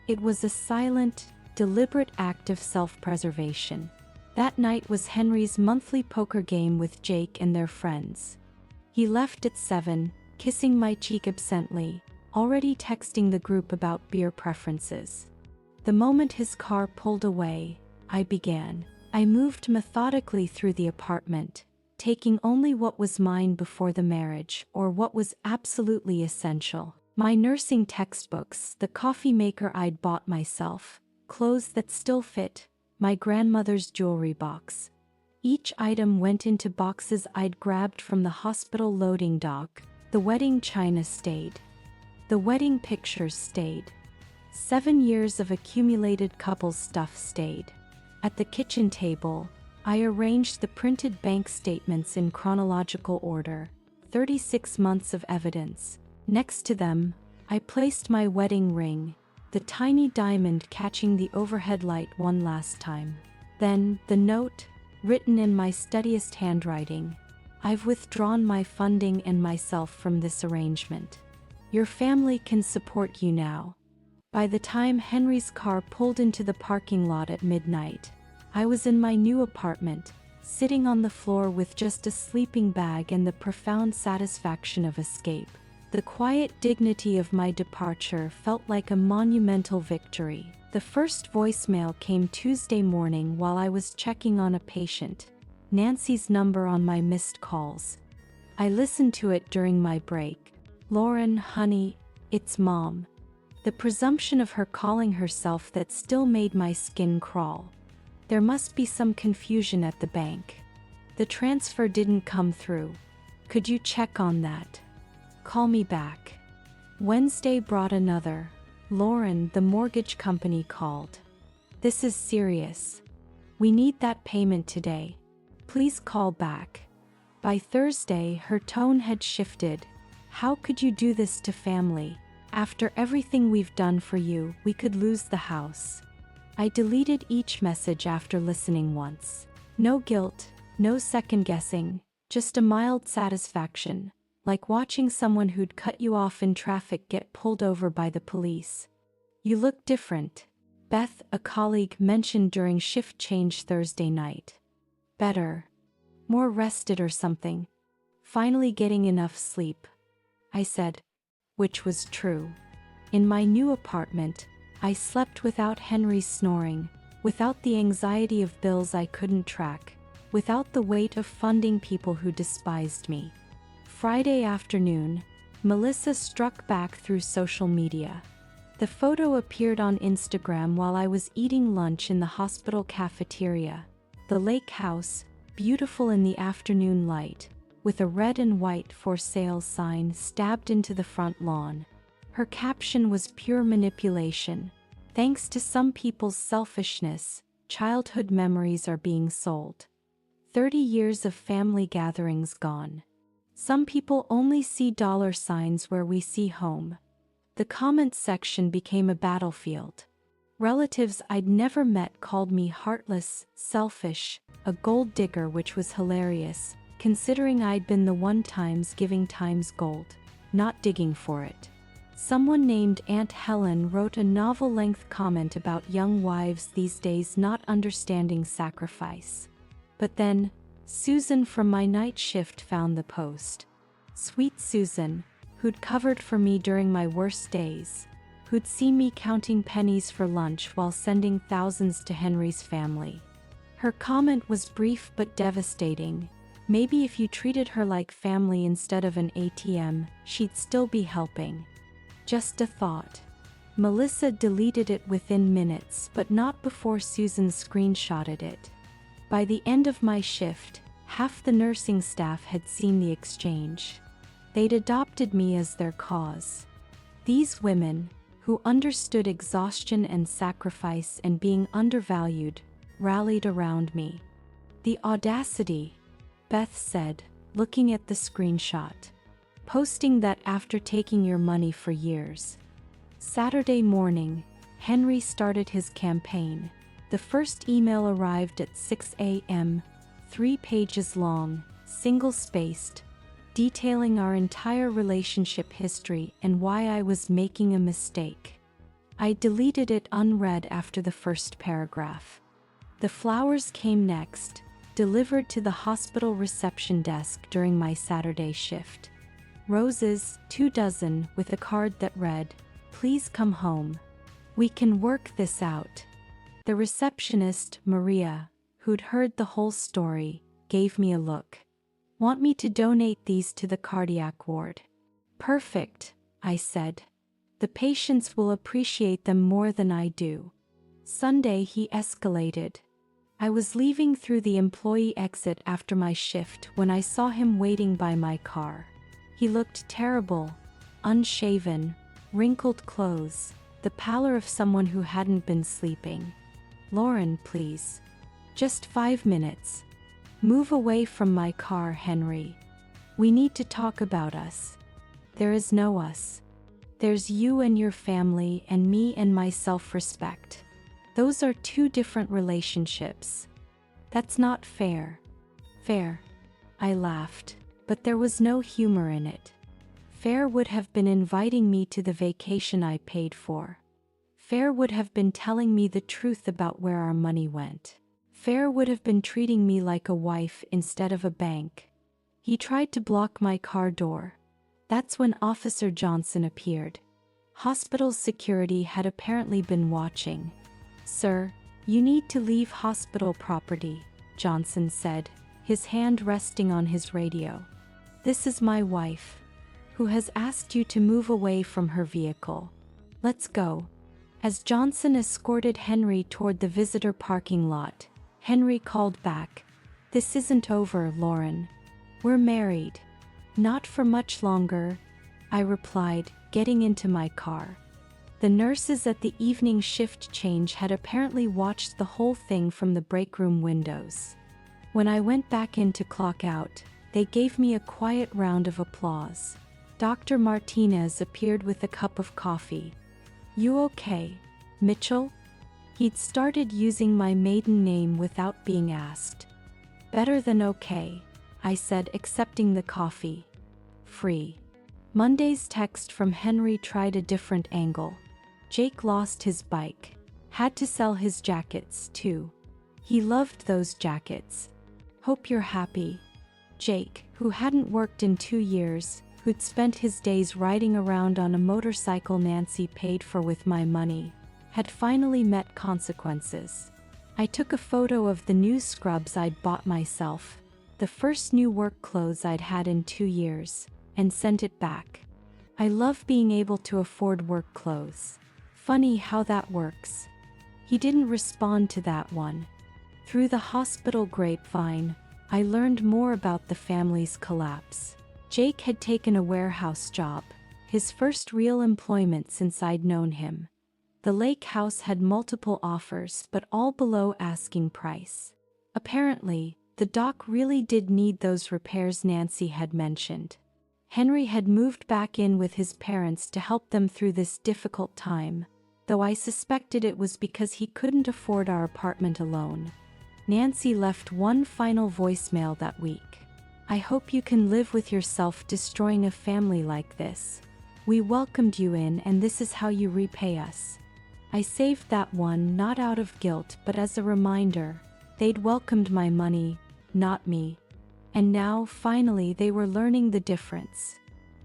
It was a silent, deliberate act of self-preservation. That night was Henry's monthly poker game with Jake and their friends. He left at 7, kissing my cheek absently, already texting the group about beer preferences. The moment his car pulled away, I began. I moved methodically through the apartment, taking only what was mine before the marriage or what was absolutely essential. My nursing textbooks, the coffee maker I'd bought myself, clothes that still fit, my grandmother's jewelry box. Each item went into boxes I'd grabbed from the hospital loading dock. The wedding china stayed. The wedding pictures stayed. 7 years of accumulated couples stuff stayed. At the kitchen table, I arranged the printed bank statements in chronological order, 36 months of evidence. Next to them, I placed my wedding ring, the tiny diamond catching the overhead light one last time. Then, the note, written in my steadiest handwriting. "I've withdrawn my funding and myself from this arrangement. Your family can support you now." By the time Henry's car pulled into the parking lot at midnight, I was in my new apartment, sitting on the floor with just a sleeping bag and the profound satisfaction of escape. The quiet dignity of my departure felt like a monumental victory. The first voicemail came Tuesday morning while I was checking on a patient, Nancy's number on my missed calls. I listened to it during my break. "Lauren, honey, it's Mom." The presumption of her calling herself that still made my skin crawl. There must be some confusion at the bank. The transfer didn't come through. Could you check on that? Call me back. Wednesday brought another. "Lauren, the mortgage company called. This is serious. We need that payment today. Please call back." By Thursday, her tone had shifted. "How could you do this to family? After everything we've done for you, we could lose the house." I deleted each message after listening once. No guilt, no second guessing, just a mild satisfaction, like watching someone who'd cut you off in traffic get pulled over by the police. You look different, Beth, a colleague, mentioned during shift change Thursday night. Better. More rested or something. Finally getting enough sleep, I said. Which was true. In my new apartment, I slept without Henry's snoring, without the anxiety of bills I couldn't track, without the weight of funding people who despised me. Friday afternoon, Melissa struck back through social media. The photo appeared on Instagram while I was eating lunch in the hospital cafeteria. The lake house, beautiful in the afternoon light, with a red and white for sale sign stabbed into the front lawn. Her caption was pure manipulation. Thanks to some people's selfishness, childhood memories are being sold. 30 years of family gatherings gone. Some people only see dollar signs where we see home. The comments section became a battlefield. Relatives I'd never met called me heartless, selfish, a gold digger, which was hilarious, considering I'd been the one times giving times gold, not digging for it. Someone named Aunt Helen wrote a novel-length comment about young wives these days not understanding sacrifice. But then, Susan from my night shift found the post. Sweet Susan, who'd covered for me during my worst days, who'd seen me counting pennies for lunch while sending thousands to Henry's family. Her comment was brief but devastating. Maybe if you treated her like family instead of an ATM, she'd still be helping. Just a thought. Melissa deleted it within minutes, but not before Susan screenshotted it. By the end of my shift, half the nursing staff had seen the exchange. They'd adopted me as their cause. These women, who understood exhaustion and sacrifice and being undervalued, rallied around me. The audacity, Beth said, looking at the screenshot. Posting that after taking your money for years. Saturday morning, Henry started his campaign. The first email arrived at 6 a.m., 3 pages long, single-spaced, detailing our entire relationship history and why I was making a mistake. I deleted it unread after the first paragraph. The flowers came next, delivered to the hospital reception desk during my Saturday shift. Roses, 24, with a card that read, "Please come home. We can work this out." The receptionist, Maria, who'd heard the whole story, gave me a look. "Want me to donate these to the cardiac ward?" "Perfect," I said. "The patients will appreciate them more than I do." Sunday he escalated. I was leaving through the employee exit after my shift when I saw him waiting by my car. He looked terrible, unshaven, wrinkled clothes, the pallor of someone who hadn't been sleeping. "Lauren, please. Just 5 minutes. Move away from my car, Henry. We need to talk about us. There is no us. There's you and your family and me and my self-respect. Those are 2 different relationships. That's not fair." "Fair?" I laughed, but there was no humor in it. Fair would have been inviting me to the vacation I paid for. Fair would have been telling me the truth about where our money went. Fair would have been treating me like a wife instead of a bank. He tried to block my car door. That's when Officer Johnson appeared. Hospital security had apparently been watching. "Sir, you need to leave hospital property," Johnson said, his hand resting on his radio. "This is my wife, who has asked you to move away from her vehicle. Let's go." As Johnson escorted Henry toward the visitor parking lot, Henry called back, "This isn't over, Lauren. We're married." "Not for much longer," I replied, getting into my car. The nurses at the evening shift change had apparently watched the whole thing from the break room windows. When I went back in to clock out, they gave me a quiet round of applause. Dr. Martinez appeared with a cup of coffee. "You okay, Mitchell?" He'd started using my maiden name without being asked. Better than okay, I said, accepting the coffee. Free. Monday's text from Henry tried a different angle. Jake lost his bike. Had to sell his jackets, too. He loved those jackets. Hope you're happy. Jake, who hadn't worked in 2 years, who'd spent his days riding around on a motorcycle Nancy paid for with my money, had finally met consequences. I took a photo of the new scrubs I'd bought myself, the first new work clothes I'd had in 2 years, and sent it back. I love being able to afford work clothes. Funny how that works. He didn't respond to that one. Through the hospital grapevine, I learned more about the family's collapse. Jake had taken a warehouse job, his first real employment since I'd known him. The lake house had multiple offers, but all below asking price. Apparently, the dock really did need those repairs Nancy had mentioned. Henry had moved back in with his parents to help them through this difficult time, though I suspected it was because he couldn't afford our apartment alone. Nancy left one final voicemail that week. I hope you can live with yourself destroying a family like this. We welcomed you in, and this is how you repay us. I saved that one not out of guilt but as a reminder. They'd welcomed my money, not me. And now, finally, they were learning the difference.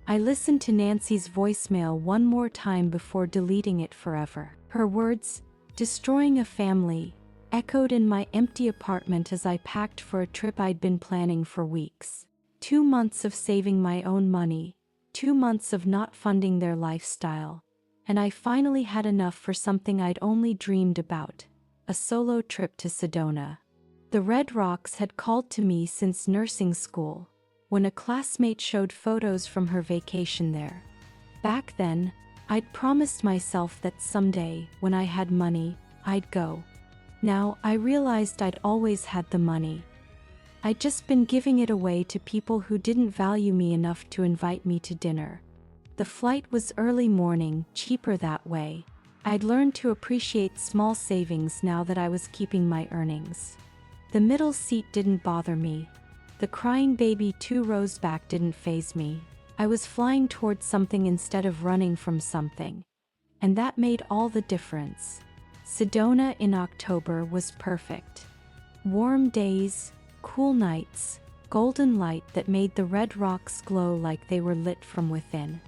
I listened to Nancy's voicemail one more time before deleting it forever. Her words, destroying a family, echoed in my empty apartment as I packed for a trip I'd been planning for weeks. 2 months of saving my own money, 2 months of not funding their lifestyle, and I finally had enough for something I'd only dreamed about, a solo trip to Sedona. The Red Rocks had called to me since nursing school, when a classmate showed photos from her vacation there. Back then, I'd promised myself that someday, when I had money, I'd go. Now, I realized I'd always had the money. I'd just been giving it away to people who didn't value me enough to invite me to dinner. The flight was early morning, cheaper that way. I'd learned to appreciate small savings now that I was keeping my earnings. The middle seat didn't bother me. The crying baby 2 rows back didn't faze me. I was flying towards something instead of running from something. And that made all the difference. Sedona in October was perfect. Warm days, cool nights, golden light that made the Red Rocks glow like they were lit from within.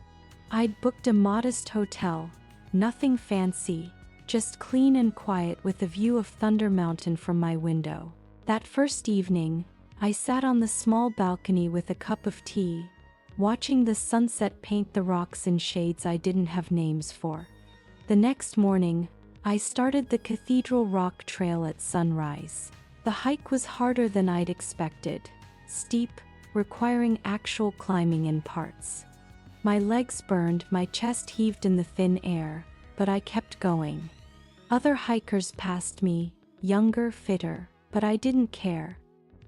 I'd booked a modest hotel, nothing fancy, just clean and quiet with a view of Thunder Mountain from my window. That first evening, I sat on the small balcony with a cup of tea, watching the sunset paint the rocks in shades I didn't have names for. The next morning, I started the Cathedral Rock Trail at sunrise. The hike was harder than I'd expected, steep, requiring actual climbing in parts. My legs burned, my chest heaved in the thin air, but I kept going. Other hikers passed me, younger, fitter, but I didn't care.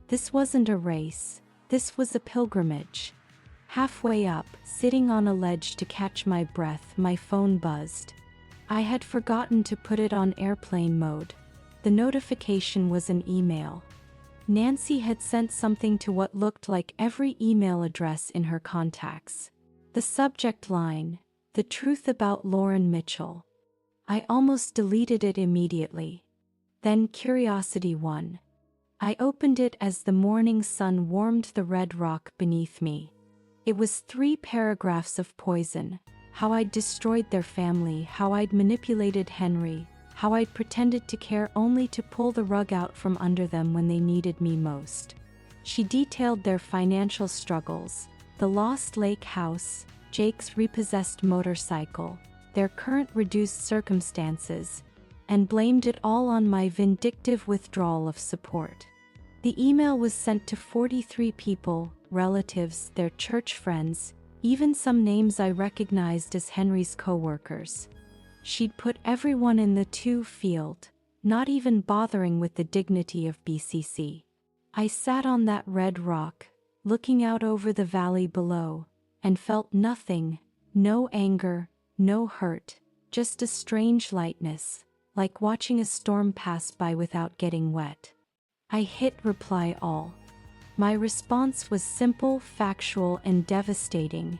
This wasn't a race, this was a pilgrimage. Halfway up, sitting on a ledge to catch my breath, my phone buzzed. I had forgotten to put it on airplane mode. The notification was an email. Nancy had sent something to what looked like every email address in her contacts. The subject line, "The truth about Lauren Mitchell." I almost deleted it immediately. Then curiosity won. I opened it as the morning sun warmed the red rock beneath me. It was 3 paragraphs of poison. How I'd destroyed their family, how I'd manipulated Henry, how I'd pretended to care only to pull the rug out from under them when they needed me most. She detailed their financial struggles, the lost lake house, Jake's repossessed motorcycle, their current reduced circumstances, and blamed it all on my vindictive withdrawal of support. The email was sent to 43 people, relatives, their church friends, even some names I recognized as Henry's co-workers. She'd put everyone in the to field, not even bothering with the dignity of BCC. I sat on that red rock, looking out over the valley below, and felt nothing, no anger, no hurt, just a strange lightness, like watching a storm pass by without getting wet. I hit reply all. My response was simple, factual, and devastating.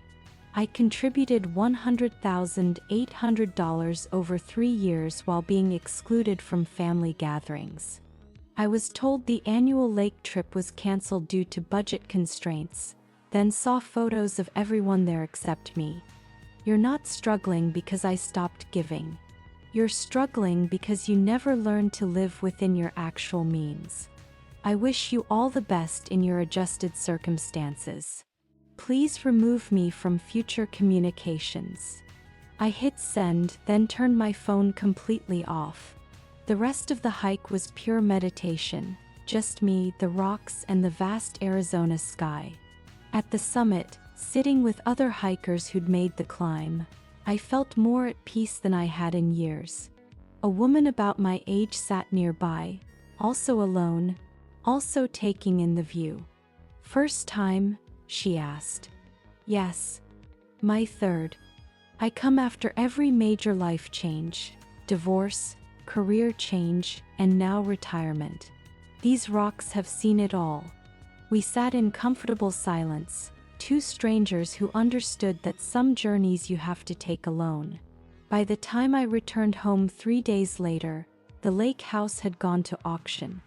I contributed $100,800 over 3 years while being excluded from family gatherings. I was told the annual lake trip was canceled due to budget constraints, then saw photos of everyone there except me. You're not struggling because I stopped giving. You're struggling because you never learned to live within your actual means. I wish you all the best in your adjusted circumstances. Please remove me from future communications. I hit send, then turned my phone completely off. The rest of the hike was pure meditation, just me, the rocks, and the vast Arizona sky. At the summit, sitting with other hikers who'd made the climb, I felt more at peace than I had in years. A woman about my age sat nearby, also alone, also taking in the view. "First time?" she asked. "Yes. My third. I come after every major life change, divorce, career change, and now retirement. These rocks have seen it all." We sat in comfortable silence, two strangers who understood that some journeys you have to take alone. By the time I returned home 3 days later, the lake house had gone to auction.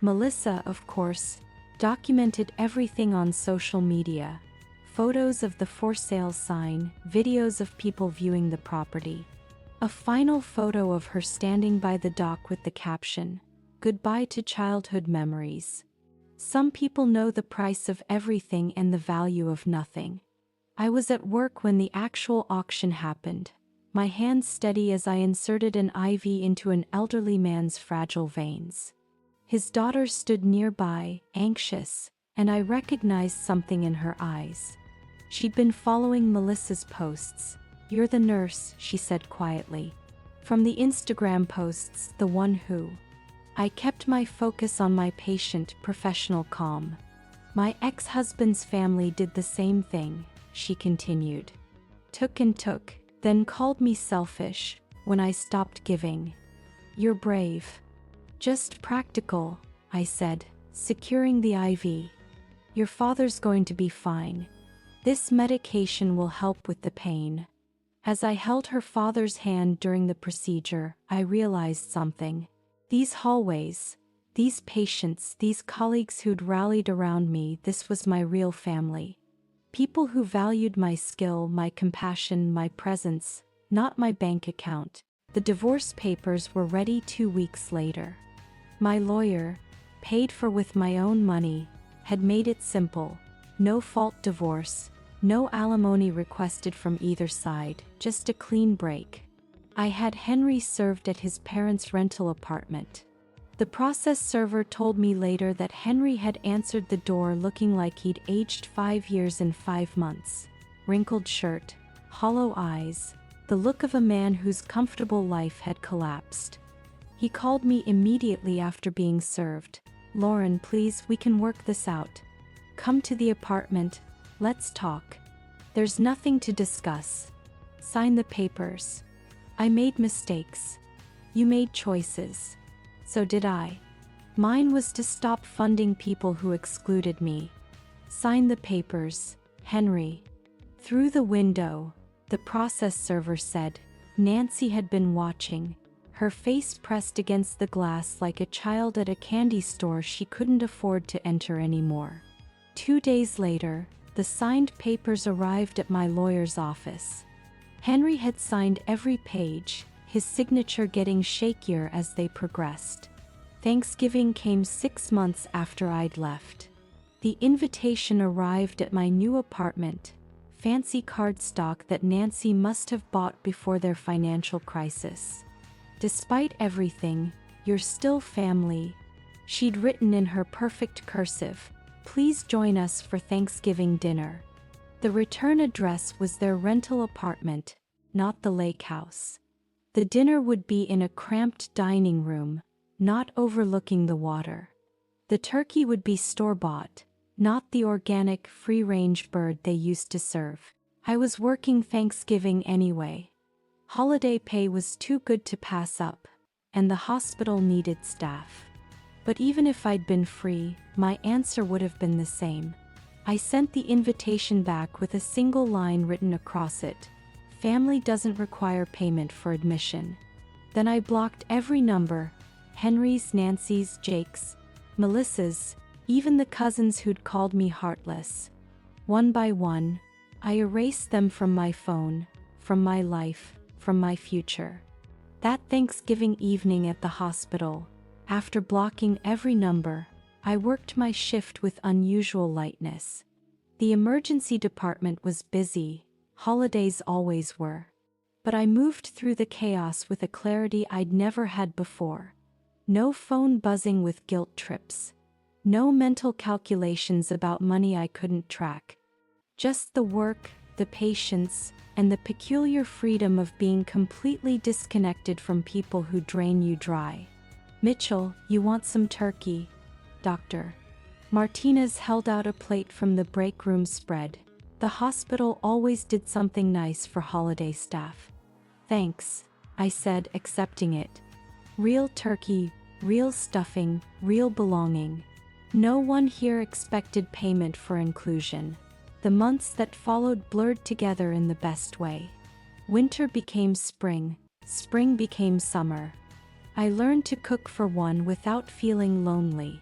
Melissa, of course, documented everything on social media. Photos of the for sale sign, videos of people viewing the property. A final photo of her standing by the dock with the caption, "Goodbye to childhood memories." Some people know the price of everything and the value of nothing. I was at work when the actual auction happened, my hands steady as I inserted an IV into an elderly man's fragile veins. His daughter stood nearby, anxious, and I recognized something in her eyes. She'd been following Melissa's posts. "You're the nurse," she said quietly. "From the Instagram posts, the one who..." I kept my focus on my patient, professional calm. "My ex-husband's family did the same thing," she continued. "Took and took, then called me selfish when I stopped giving." "You're brave." "Just practical," I said, securing the IV. "Your father's going to be fine. This medication will help with the pain." As I held her father's hand during the procedure, I realized something. These hallways, these patients, these colleagues who'd rallied around me, this was my real family. People who valued my skill, my compassion, my presence, not my bank account. The divorce papers were ready 2 weeks later. My lawyer, paid for with my own money, had made it simple. No fault divorce, no alimony requested from either side, just a clean break. I had Henry served at his parents' rental apartment. The process server told me later that Henry had answered the door looking like he'd aged 5 years in 5 months. Wrinkled shirt, hollow eyes, the look of a man whose comfortable life had collapsed. He called me immediately after being served. "Lauren, please, we can work this out. Come to the apartment, let's talk. There's nothing to discuss. Sign the papers. I made mistakes. You made choices. So did I. Mine was to stop funding people who excluded me. Sign the papers, Henry." Through the window, the process server said. Nancy had been watching, her face pressed against the glass like a child at a candy store she couldn't afford to enter anymore. 2 days later, the signed papers arrived at my lawyer's office. Henry had signed every page, his signature getting shakier as they progressed. Thanksgiving came 6 months after I'd left. The invitation arrived at my new apartment, fancy cardstock that Nancy must have bought before their financial crisis. "Despite everything, you're still family," she'd written in her perfect cursive. "Please join us for Thanksgiving dinner." The return address was their rental apartment, not the lake house. The dinner would be in a cramped dining room, not overlooking the water. The turkey would be store-bought, not the organic, free-range bird they used to serve. I was working Thanksgiving anyway. Holiday pay was too good to pass up, and the hospital needed staff. But even if I'd been free, my answer would have been the same. I sent the invitation back with a single line written across it: "Family doesn't require payment for admission." Then I blocked every number: Henry's, Nancy's, Jake's, Melissa's, even the cousins who'd called me heartless. One by one, I erased them from my phone, from my life, from my future. That Thanksgiving evening at the hospital, after blocking every number, I worked my shift with unusual lightness. The emergency department was busy, holidays always were. But I moved through the chaos with a clarity I'd never had before. No phone buzzing with guilt trips. No mental calculations about money I couldn't track. Just the work, the patience, and the peculiar freedom of being completely disconnected from people who drain you dry. "Mitchell, you want some turkey?" "Doctor." Martinez held out a plate from the break room spread. The hospital always did something nice for holiday staff. "Thanks," I said, accepting it. Real turkey, real stuffing, real belonging. No one here expected payment for inclusion. The months that followed blurred together in the best way. Winter became spring, spring became summer. I learned to cook for one without feeling lonely.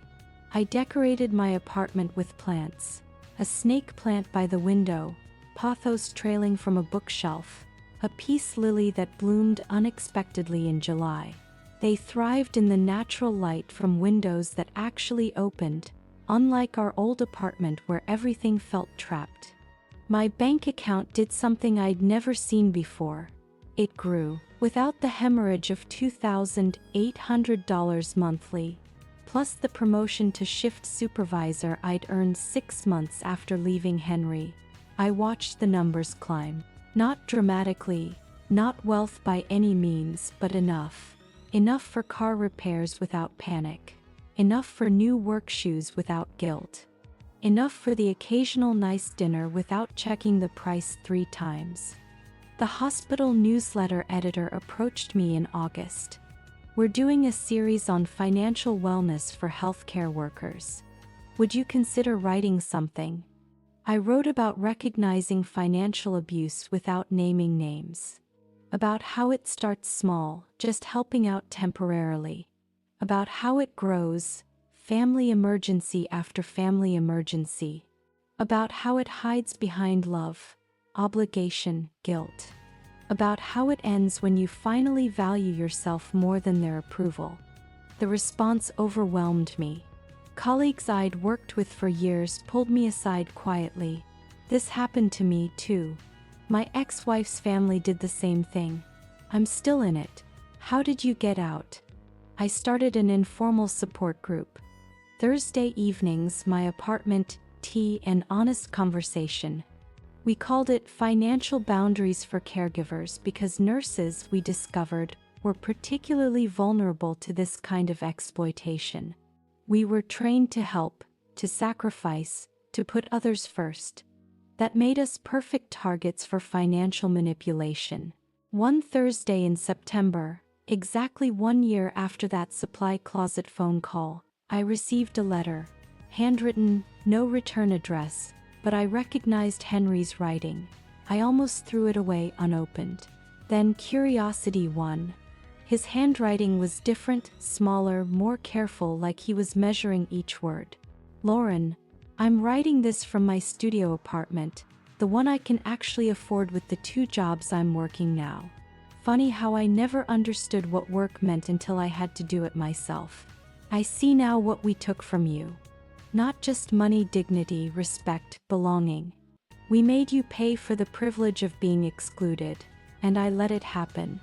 I decorated my apartment with plants. A snake plant by the window, pothos trailing from a bookshelf, a peace lily that bloomed unexpectedly in July. They thrived in the natural light from windows that actually opened, unlike our old apartment where everything felt trapped. My bank account did something I'd never seen before. It grew, without the hemorrhage of $2,800 monthly, plus the promotion to shift supervisor I'd earned 6 months after leaving Henry. I watched the numbers climb. Not dramatically, not wealth by any means, but enough. Enough for car repairs without panic. Enough for new work shoes without guilt. Enough for the occasional nice dinner without checking the price 3 times. The hospital newsletter editor approached me in August. "We're doing a series on financial wellness for healthcare workers. Would you consider writing something?" I wrote about recognizing financial abuse without naming names. About how it starts small, just helping out temporarily. About how it grows, family emergency after family emergency. About how it hides behind love, obligation, guilt. About how it ends when you finally value yourself more than their approval. The response overwhelmed me. Colleagues I'd worked with for years pulled me aside quietly. "This happened to me too. My ex-wife's family did the same thing. I'm still in it. How did you get out?" I started an informal support group. Thursday evenings, my apartment, tea, and honest conversation. We called it Financial Boundaries for Caregivers because nurses, we discovered, were particularly vulnerable to this kind of exploitation. We were trained to help, to sacrifice, to put others first. That made us perfect targets for financial manipulation. One Thursday in September, exactly 1 year after that supply closet phone call, I received a letter. Handwritten, no return address, but I recognized Henry's writing. I almost threw it away unopened. Then curiosity won. His handwriting was different, smaller, more careful, like he was measuring each word. "Lauren, I'm writing this from my studio apartment, the one I can actually afford with the 2 jobs I'm working now." Funny how I never understood what work meant until I had to do it myself. "I see now what we took from you. Not just money, dignity, respect, belonging. We made you pay for the privilege of being excluded, and I let it happen.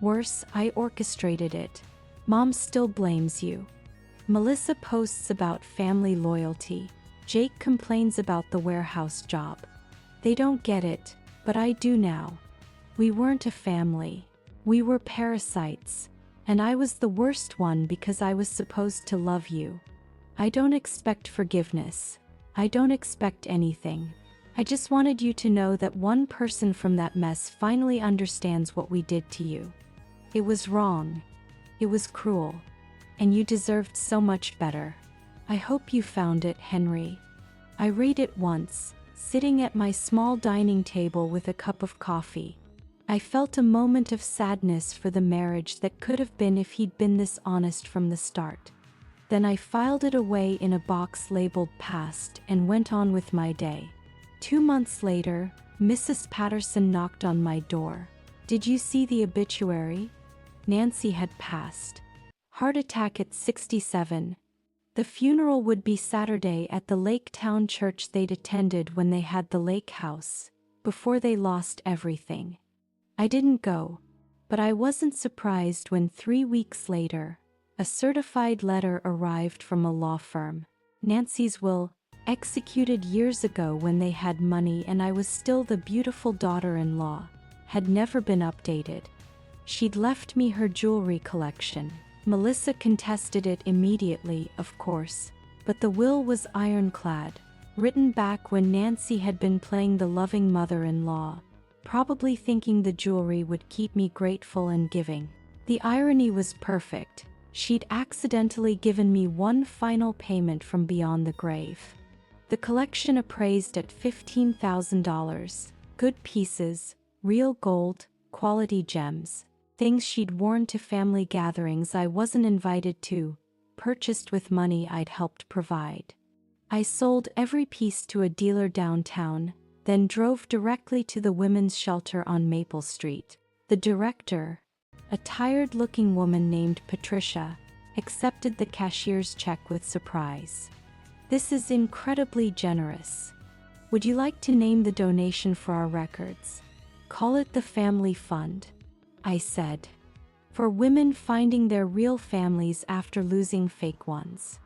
Worse, I orchestrated it. Mom still blames you. Melissa posts about family loyalty. Jake complains about the warehouse job. They don't get it, but I do now. We weren't a family. We were parasites. And I was the worst one because I was supposed to love you. I don't expect forgiveness. I don't expect anything. I just wanted you to know that one person from that mess finally understands what we did to you. It was wrong. It was cruel. and you deserved so much better. I hope you found it, Henry. I read it once, sitting at my small dining table with a cup of coffee. I felt a moment of sadness for the marriage that could have been if he'd been this honest from the start. Then I filed it away in a box labeled past and went on with my day. 2 months later, Mrs. Patterson knocked on my door. Did you see the obituary? Nancy had passed. Heart attack at 67. The funeral would be Saturday at the Lake Town church they'd attended when they had the lake house, before they lost everything. I didn't go, but I wasn't surprised when 3 weeks later, a certified letter arrived from a law firm. Nancy's will, executed years ago when they had money and I was still the beautiful daughter-in-law, had never been updated. She'd left me her jewelry collection. Melissa contested it immediately, of course, but the will was ironclad, written back when Nancy had been playing the loving mother-in-law, probably thinking the jewelry would keep me grateful and giving. The irony was perfect. She'd accidentally given me one final payment from beyond the grave. The collection appraised at $15,000, good pieces, real gold, quality gems, things she'd worn to family gatherings I wasn't invited to, purchased with money I'd helped provide. I sold every piece to a dealer downtown, then drove directly to the women's shelter on Maple Street. The director, a tired-looking woman named Patricia, accepted the cashier's check with surprise. "This is incredibly generous. Would you like to name the donation for our records? Call it the Family Fund," I said. "For women finding their real families after losing fake ones."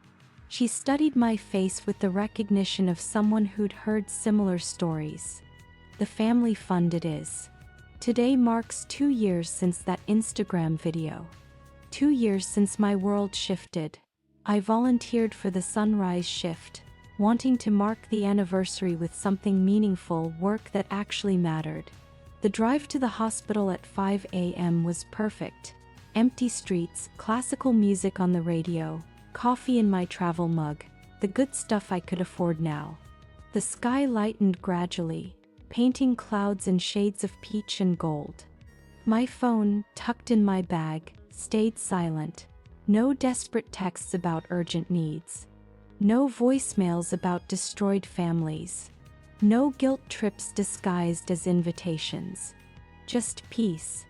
She studied my face with the recognition of someone who'd heard similar stories. The Family Fund it is. Today marks 2 years since that Instagram video. 2 years since my world shifted. I volunteered for the sunrise shift, wanting to mark the anniversary with something meaningful, work that actually mattered. The drive to the hospital at 5 a.m. was perfect. Empty streets, classical music on the radio, coffee in my travel mug, the good stuff I could afford now. The sky lightened gradually, painting clouds in shades of peach and gold. My phone, tucked in my bag, stayed silent. No desperate texts about urgent needs. No voicemails about destroyed families. No guilt trips disguised as invitations. Just peace.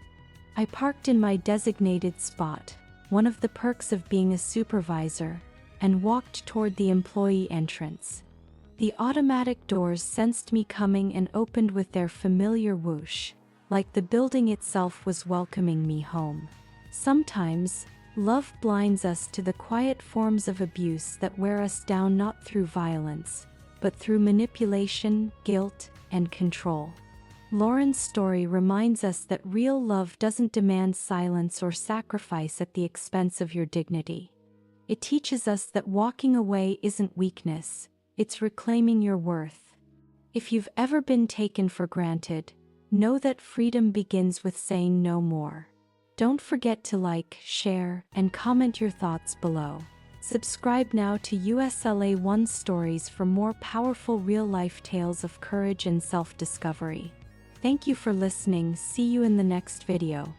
I parked in my designated spot, one of the perks of being a supervisor, and walked toward the employee entrance. The automatic doors sensed me coming and opened with their familiar whoosh, like the building itself was welcoming me home. Sometimes, love blinds us to the quiet forms of abuse that wear us down, not through violence, but through manipulation, guilt, and control. Lauren's story reminds us that real love doesn't demand silence or sacrifice at the expense of your dignity. It teaches us that walking away isn't weakness, it's reclaiming your worth. If you've ever been taken for granted, know that freedom begins with saying no more. Don't forget to like, share, and comment your thoughts below. Subscribe now to USLA1 Stories for more powerful real-life tales of courage and self-discovery. Thank you for listening. See you in the next video.